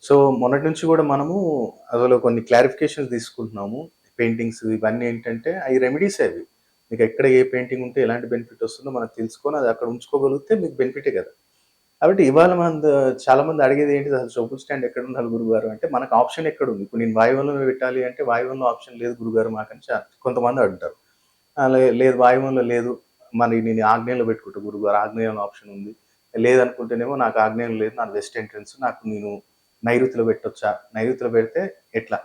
So, మొన్నటి నుంచి గూడా మనము అందులో కొన్ని క్లారిఫికేషన్స్ తీసుకుంటున్నాము. పెయింటింగ్స్ ఇవన్నీ ఏంటంటే అయి రెమెడీసే అవి. మీకెక్కడ ఏ పెయింటింగ్ ఉంటే ఎలాంటి బెనిఫిట్ వస్తుందో మనం తెలుసుకొని అది అక్కడ ఉంచుకోగలిగితే మీకు బెనిఫిటే గదా! కాబట్టి ఇవాళ చాలామంది అడిగేది ఏంటిది అసలు సోపుల స్టాండ్ ఎక్కడుండాలి గురుగారు అంటే మనకు ఆప్షన్ ఎక్కడుంది? ఇప్పుడు నేను వాయువ్యంలో పెట్టాలి అంటే వాయువ్యంలో ఆప్షన్ లేదు గురుగారు మాకని కొంతమంది అంటారు. లేదు వాయువ్యంలో లేదు. మరి నేను ఆగ్నేయంలో పెట్టుకుంటా గురుగారు. ఆగ్నేయంలో ఆప్షన్ ఉంది. లేదనుకుంటేనేమో నాకు ఆగ్నేయం లేదు. నాది వెస్ట్ ఎంట్రన్స్. నేను నైరుతిలో పెట్టొచ్చా? నైరుతిలో పెడితే ఎట్లా?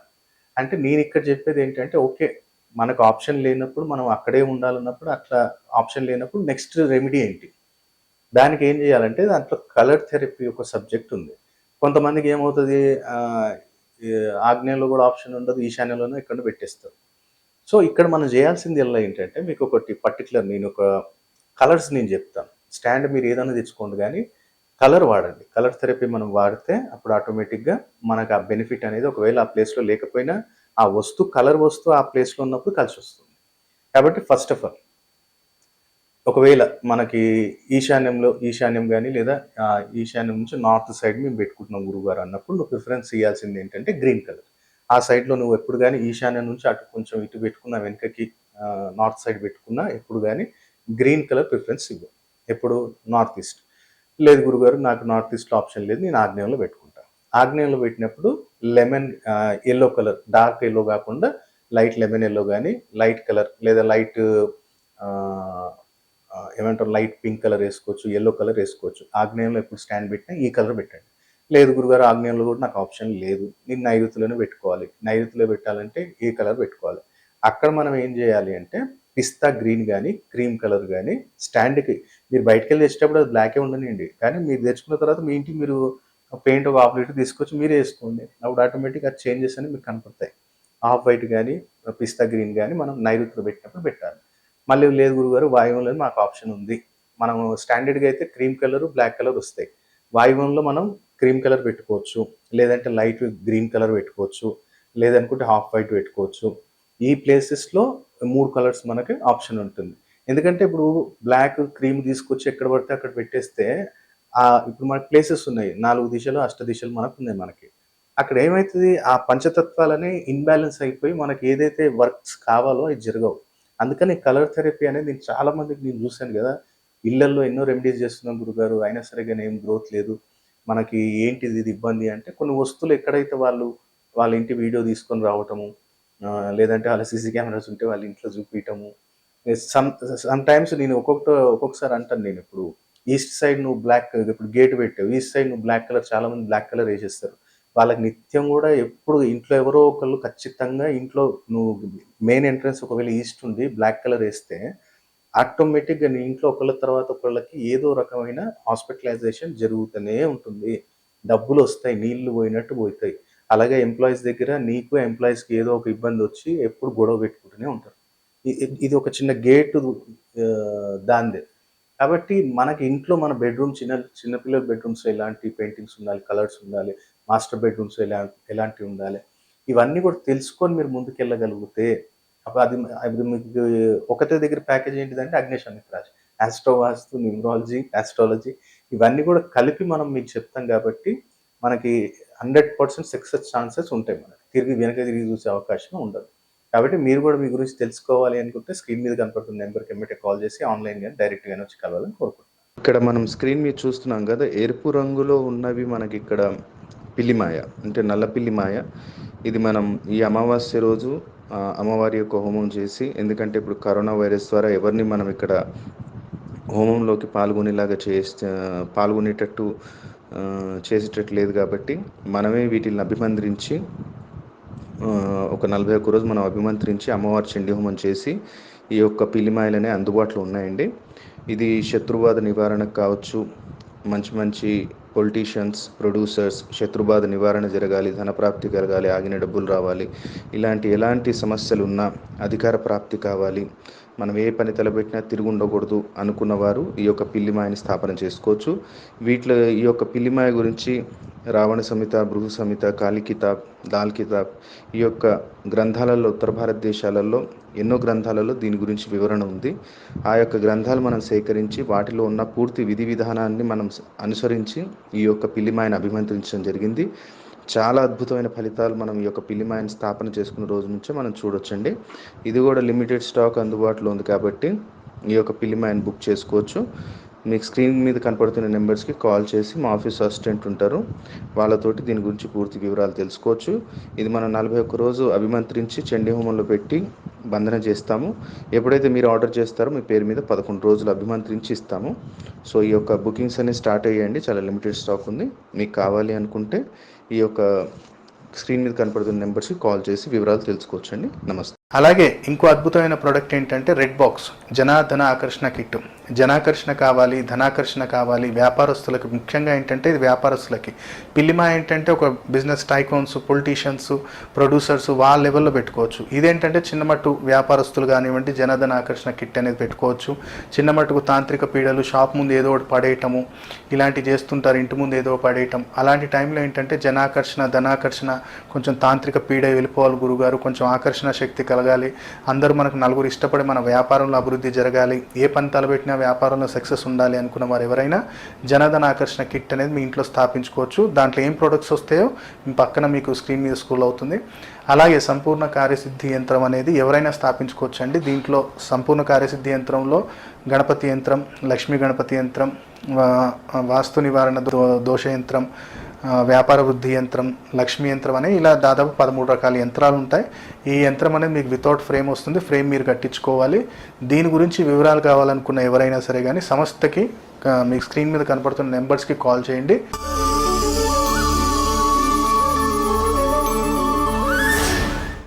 అంటే నేనిక్కడ చెప్పేదేంటంటే ఓకే. మనకు ఆప్షన్ లేనప్పుడు మనం అక్కడే ఉండాలన్నప్పుడు అట్లా ఆప్షన్ లేనప్పుడు నెక్స్ట్ రెమెడీ ఏంటి? దానికి ఏం చేయాలంటే దాంట్లో కలర్ థెరపీ ఒక సబ్జెక్ట్ ఉంది. కొంతమందికి ఏమవుతది ఆహ్, ఈ ఆగ్నేయంలో కూడా ఆప్షన్ ఉండదు. ఈశాన్యంలోనో ఎక్కడనో పెట్టేస్తారు. సో, ఇక్కడ మనం జేయాల్సిందల్లా ఏంటంటే, మీకొకటి పర్టిక్యులర్ నేనొక కలర్స్ నేను జెప్తాను. స్టాండ్ మీరేదన్నా తెచ్చుకోండి గానీ, కలర్ వాడండి. కలర్ థెరపీ మనం వాడితే అప్పుడు ఆటోమేటిక్‌గా మనకు ఆ బెనిఫిట్ అనేది ఒకవేళ ఆ ప్లేస్‌లో లేకపోయినా, ఆ కలర్ వస్తువు ఆ ప్లేస్‌లో ఉన్నప్పుడు కలిసొస్తుంది. కాబట్టి ఫస్ట్ ఆఫ్ ఆల్ ఒకవేళ మనకి ఈశాన్యం గాని లేదా ఈశాన్యం నుంచి నార్త్ సైడ్ మేము పెట్టుకుంటున్నాం గురువుగారు అన్నప్పుడు నువ్వు ప్రిఫరెన్స్ ఇయ్యాల్సిందేంటంటే గ్రీన్ కలర్. ఆ సైడ్‌లో నువ్వు ఎప్పుడు గాని ఈశాన్యం నుంచి అటు కొంచెం ఇటు పెట్టుకున్న వెనకకి నార్త్ సైడ్ పెట్టుకున్నా ఎప్పుడు గాని గ్రీన్ కలర్ ప్రిఫరెన్స్ ఇవ్వు. ఎప్పుడు నార్త్ ఈస్ట్. లేదు గురుగారు నాకు నార్త్ ఈస్ట్‌లో ఆప్షన్ లేదు. నేను ఆగ్నేయంలో పెట్టుకుంటా. ఆగ్నేయంలో పెట్టినప్పుడు యెల్లో కలర్ డార్క్ యెల్లో కాకుండా లైట్ లెమన్ యెల్లో గాని, లైట్ కలర్ లేదా లైట్ ఆహ్ ఏమంటారు లైట్ పింక్ కలర్ ఏసుకోవచ్చు, యెల్లో కలర్ ఏసుకోవచ్చు. ఆగ్నేయంలో ఎప్పుడు స్టాండ్ పెట్టినా ఈ కలర్ పెట్టండి. లేదు గురుగారు ఆగ్నేయంలో కూడా నాకు ఆప్షన్ లేదు. నేను నైరుతిలోనే పెట్టుకోవాలి. నైరుతిలో పెట్టాలంటే ఈ కలర్ పెట్టుకోవాలి. అక్కడ మనం ఏం చేయాలి అంటే పిస్తా గ్రీన్ గాని, క్రీమ్ కలర్ గాని స్టాండ్‌కి మీరు బయటికెళ్ళి తెచ్చేటప్పుడు అది బ్లాకే ఉండనియండి. కానీ మీరు తెచ్చుకున్న తర్వాత మీ ఇంటికి మీరు పెయింట్ ఒక హాఫ్ లీటర్ తీసుకొచ్చి మీరే ఏసుకోండి. అప్పుడు ఆటోమేటిక్‌గా చేంజెస్ అనేవి మీకు కనపడతాయి. హాఫ్ వైట్ గాని, పిస్తా గ్రీన్ గాని మనం నైరుతిలో పెట్టినప్పుడు పెట్టాలి. మళ్ళీ లేదు గురువుగారు వాయువ్యంలో మాకు ఆప్షన్ ఉంది. మనం స్టాండర్డ్‌గా అయితే క్రీమ్ కలర్, బ్లాక్ కలర్ వస్తాయి. వాయువ్యంలో మనం క్రీమ్ కలర్ పెట్టుకోవచ్చు. లేదంటే లైట్ గ్రీన్ కలర్ పెట్టుకోవచ్చు. లేదనుకుంటే హాఫ్ వైట్ పెట్టుకోవచ్చు. ఈ ప్లేసెస్‌లో 3 కలర్స్ మనకి ఆప్షన్ ఉంటుంది. ఎందుకంటే ఇప్పుడు బ్లాక్, క్రీమ్ తీసుకొచ్చి ఎక్కడ పడితే అక్కడ పెట్టేస్తే ఇప్పుడు మనకు ప్లేసెస్ ఉన్నాయి. 4 దిశలు, అష్టదిశలు మనకున్నాయి మనకి. అక్కడ ఏమైతది ఆ పంచతత్వాలనే ఇన్‌బాలన్స్ అయిపోయి మనకి ఏదైతే వర్క్స్ కావాలో అవి జరగవు. అందుకని కలర్ థెరపీ అనేది నేను చాలా మందికి నేను చూసాను గదా! ఇళ్లల్లో ఎన్నో రెమెడీస్ చేస్తున్నాం గురుగారు. అయినా సరే గాని ఏం గ్రోత్ లేదు. మనకి ఏంటిది ఇది ఇబ్బంది అంటే కొన్ని వస్తువులు ఎక్కడైతే వాళ్ళ ఇంటి వీడియో తీసుకొని రావటము, లేదంటే వాళ్ళ సీసీ కెమెరాస్ ఉంటే వాళ్ళ ఇంట్లో చూపియటము. సమ్ సమ్ టైమ్స్ నేను ఒక్కొక్కసారి అంటాను నేనిప్పుడు ఈస్ట్ సైడ్ నువ్వు ఇప్పుడు గేట్ పెట్టావు. ఈస్ట్ సైడ్ నువ్వు బ్లాక్ కలర్ చాలా మంది బ్లాక్ కలర్ ఏసేస్తారు. వాళ్ళకి నిత్యం గూడా ఎప్పుడు ఇంట్లో ఎవరో ఒకళ్ళు ఖచ్చితంగా ఇంట్లో నువ్వు మెయిన్ ఎంట్రన్స్ ఒకవేళ ఈస్ట్ ఉండి బ్లాక్ కలర్ ఏస్తే ఆటోమేటిక్‌గా నీ ఇంట్లో ఒకళ్ళ తర్వాత ఒకళ్ళకి ఏదో రకమైన హాస్పిటలైజేషన్ జరుగుతూనే ఉంటుంది. డబ్బులొస్తాయి. నీళ్లు పోయినట్టు పోతాయి. అలాగే ఎంప్లాయీస్ దగ్గర నీకు ఎంప్లాయీస్‌కి ఏదో ఒక ఇబ్బందొచ్చి ఎప్పుడు గొడవ పెట్టుకుంటూనే ఉంటారు. ఇది ఒక చిన్న గేటు దాందే. కాబట్టి మనకి ఇంట్లో మన బెడ్‌రూమ్ చిన్న పిల్లల బెడ్‌రూమ్స్‌లో ఎలాంటి పెయింటింగ్స్ ఉండాలి, కలర్స్ ఉండాలి, మాస్టర్ బెడ్‌రూమ్స్‌లో ఎలాంటివి ఉండాలి. ఇవన్నీ కూడా తెలుసుకొని మీరు ముందుకెళ్ళగలిగితే అప్పుడు అది మీకు ఒకటే దగ్గర ప్యాకేజ్ ఏంటిదంటే అగ్నిశమన రాశి. ఆస్ట్రో వాస్తు, న్యూమరాలజీ, ఆస్ట్రాలజీ ఇవన్నీ కూడా కలిపి మనం మీకు చెప్తాం కాబట్టి మనకి 100% సక్సెస్ ఛాన్సెస్ ఉంటాయి మనకి. వెనక్కి తిరిగి చూసే అవకాశం ఉండదు. కాబట్టి మీరు కూడా మీ గురించి తెలుసుకోవాలి అనుకుంటే స్క్రీన్ మీద కనపడుతున్న నెంబర్‌కి ఎమ్మటే కాల్ చేసి ఆన్‌లైన్ గాని, డైరెక్ట్ గాని వచ్చి కలవాలని కోరుకుంటున్నాను. ఇక్కడ మనం స్క్రీన్ మీద చూస్తున్నాం కదా! ఎరుపు రంగులో ఉన్నవి మనకిక్కడ పిల్లిమాయ అంటే నల్ల పిల్లిమాయ. ఇది మనం ఈ అమావాస్య రోజు అమ్మవారి యొక్క హోమం చేసి ఎందుకంటే ఇప్పుడు కరోనా వైరస్ ద్వారా ఎవరిని మనం ఇక్కడ హోమంలోకి పాల్గొనేటట్టు చేసేటట్టు లేదు కాబట్టి మనమే వీటిని అభిమంత్రించి ఒక 41 రోజు మనం అభిమంత్రించి అమ్మవారి చండీ హోమం చేసి ఈ యొక్క పిల్లిమాయలనే అందుబాటులో ఉన్నాయండి. ఇది శత్రుబాధ నివారణకు కావచ్చు, మంచి మంచి పొలిటీషియన్స్, ప్రొడ్యూసర్స్ శత్రుబాధ నివారణ జరగాలి, ధనప్రాప్తి కలగాలి, ఆగిన డబ్బులు రావాలి, ఎలాంటి సమస్యలున్నా అధికార ప్రాప్తి కావాలి, మనం ఏ పని తలపెట్టినా తిరిగి ఉండకూడదు అనుకున్నవారు ఈ యొక్క పిల్లిమాయని స్థాపన చేసుకోవచ్చు. ఈ యొక్క పిల్లిమాయ గురించి రావణ సంహిత, భృగు సంహిత, కాళీ కితాబ్, దాల్ కితాబ్ ఈ యొక్క గ్రంథాలలో ఉత్తర భారతదేశాలలో ఎన్నో గ్రంథాలలో దీని గురించి వివరణ ఉంది. ఆ యొక్క గ్రంథాలు మనం సేకరించి వాటిలో ఉన్న పూర్తి విధి విధానాన్ని మనం అనుసరించి ఈ యొక్క పిల్లిమాయను అభిమంత్రించడం జరిగింది. చాలా అద్భుతమైన ఫలితాలు మనం ఈ యొక్క పిల్లిమాయని స్థాపన చేసుకున్న రోజు నుంచే మనం చూడొచ్చండి. ఇది కూడా లిమిటెడ్ స్టాక్ అందుబాటులో ఉంది కాబట్టి ఈ యొక్క పిల్లిమాయని బుక్ చేసుకోవచ్చు. మీకు స్క్రీన్ మీద కనపడుతున్న నెంబర్స్కి కాల్ చేసి మా ఆఫీస్ అసిస్టెంట్ ఉంటారు, వాళ్ళతోటి దీని గురించి పూర్తి వివరాలు తెలుసుకోవచ్చు. ఇది మనం 41 రోజు అభిమంత్రించి చండీ హోమంలో పెట్టి బంధన చేస్తాము. ఎప్పుడైతే మీరు ఆర్డర్ చేస్తారో మీ పేరు మీద 11 రోజులు అభిమంత్రించి ఇస్తాము. సో ఈ యొక్క బుకింగ్స్ అనేవి స్టార్ట్ అయ్యాయండి. చాలా లిమిటెడ్ స్టాక్ ఉంది. మీకు కావాలి అనుకుంటే ఈ యొక్క స్క్రీన్ మీద కనపడుతున్న నెంబర్స్కి కాల్ చేసి వివరాలు తెలుసుకోవచ్చండి. నమస్తే. అలాగే ఇంకో అద్భుతమైన ప్రోడక్ట్ ఏంటంటే రెడ్ బాక్స్ జనాధన ఆకర్షణ కిట్. జనాకర్షణ కావాలి, ధనాకర్షణ కావాలి వ్యాపారస్తులకి, ముఖ్యంగా ఏంటంటే ఇది వ్యాపారస్తులకి. పిల్లిమా ఏంటంటే ఒక బిజినెస్ టైకోన్స్, పొలిటీషియన్స్, ప్రొడ్యూసర్స్ వాళ్ళ లెవెల్లో పెట్టుకోవచ్చు. ఇదేంటంటే చిన్నమట్టు వ్యాపారస్తులు కానివ్వండి జనధన ఆకర్షణ కిట్ అనేది పెట్టుకోవచ్చు. చిన్నమట్టుకు తాంత్రిక పీడలు, షాప్ ముందు ఏదో ఒకటి పడేయటము ఇలాంటివి చేస్తుంటారు, ఇంటి ముందు ఏదో పడేయటం. అలాంటి టైంలో ఏంటంటే జనాకర్షణ, ధనాకర్షణ, కొంచెం తాంత్రిక పీడ వెళ్ళిపోవాలి గురుగారు, కొంచెం ఆకర్షణ శక్తి కలగాలి, అందరూ మనకు నలుగురు ఇష్టపడి మన వ్యాపారంలో అభివృద్ధి జరగాలి, ఏ పని తలపెట్టినా వ్యాపారంలో సక్సెస్ ఉండాలి అనుకున్న వారు ఎవరైనా జనధన ఆకర్షణ కిట్ అనేది మీ ఇంట్లో స్థాపించుకోవచ్చు. దాంట్లో ఏం ప్రొడక్ట్స్ వస్తాయో పక్కన మీకు స్క్రీన్ మీద స్క్రోల్ అవుతుంది. అలాగే సంపూర్ణ కార్యసిద్ధి యంత్రం అనేది ఎవరైనా స్థాపించుకోవచ్చు అండి. దీంట్లో సంపూర్ణ కార్యసిద్ధి యంత్రంలో గణపతి యంత్రం, లక్ష్మీ గణపతి యంత్రం, వాస్తు నివారణ దోష యంత్రం, వ్యాపార వృద్ధి యంత్రం, లక్ష్మీ యంత్రం అనే ఇలా దాదాపు 13 రకాల యంత్రాలు ఉంటాయి. ఈ యంత్రం అనేది మీకు వితౌట్ ఫ్రేమ్ వస్తుంది, ఫ్రేమ్ మీరు కట్టించుకోవాలి. దీని గురించి వివరాలు కావాలనుకున్న ఎవరైనా సరే కానీ సంస్థకి మీకు స్క్రీన్ మీద కనపడుతున్న నెంబర్స్కి కాల్ చేయండి.